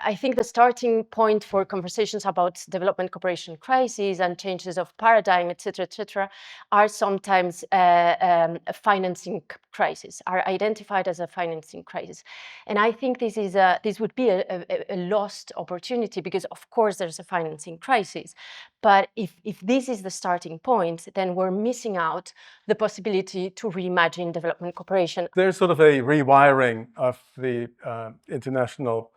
I think the starting point for conversations about development cooperation crises and changes of paradigm, et cetera, are sometimes a financing crisis, are identified as a financing crisis. And I think this would be a lost opportunity, because of course there's a financing crisis. But if this is the starting point, then we're missing out the possibility to reimagine development cooperation. There's sort of a rewiring of the international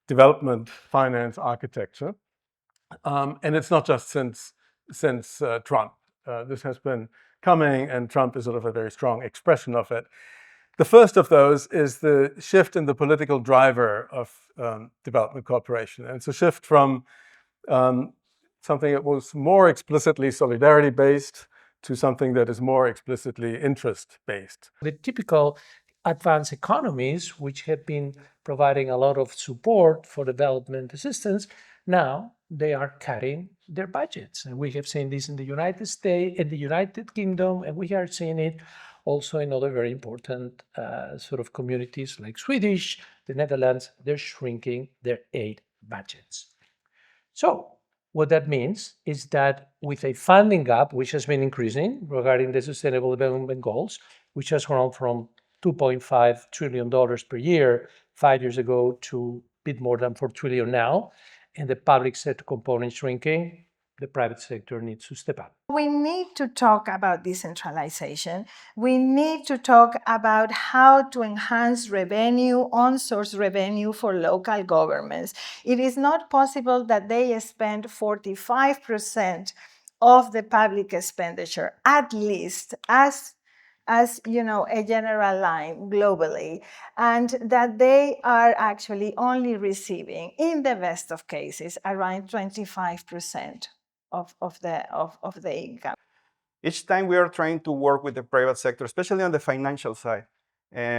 development finance architecture. And it's not just since Trump. This has been coming, and Trump is sort of a very strong expression of it. The first of those is the shift in the political driver of development cooperation. And it's a shift from something that was more explicitly solidarity-based to something that is more explicitly interest-based. The typical advanced economies, which have been providing a lot of support for development assistance, now they are cutting their budgets. And we have seen this in the United States, in the United Kingdom, and we are seeing it also in other very important sort of communities like Swedish, the Netherlands. They're shrinking their aid budgets. So what that means is that with a funding gap, which has been increasing regarding the Sustainable Development Goals, which has grown from $2.5 trillion per year 5 years ago to a bit more than $4 trillion now, and the public sector component shrinking, the private sector needs to step up. We need to talk about decentralization. We need to talk about how to enhance revenue, on-source revenue for local governments. It is not possible that they spend 45% of the public expenditure, at least as you know, a general line globally, and that they are actually only receiving, in the best of cases, around 25% of the income. Each time we are trying to work with the private sector, especially on the financial side.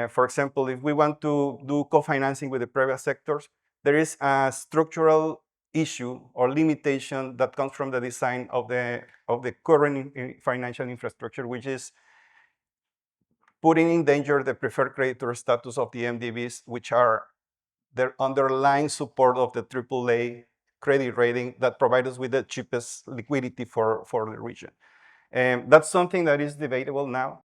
For example, if we want to do co-financing with the private sectors, there is a structural issue or limitation that comes from the design of the current financial infrastructure, which is putting in danger the preferred creditor status of the MDBs, which are the underlying support of the AAA credit rating that provide us with the cheapest liquidity for the region. That's something that is debatable now.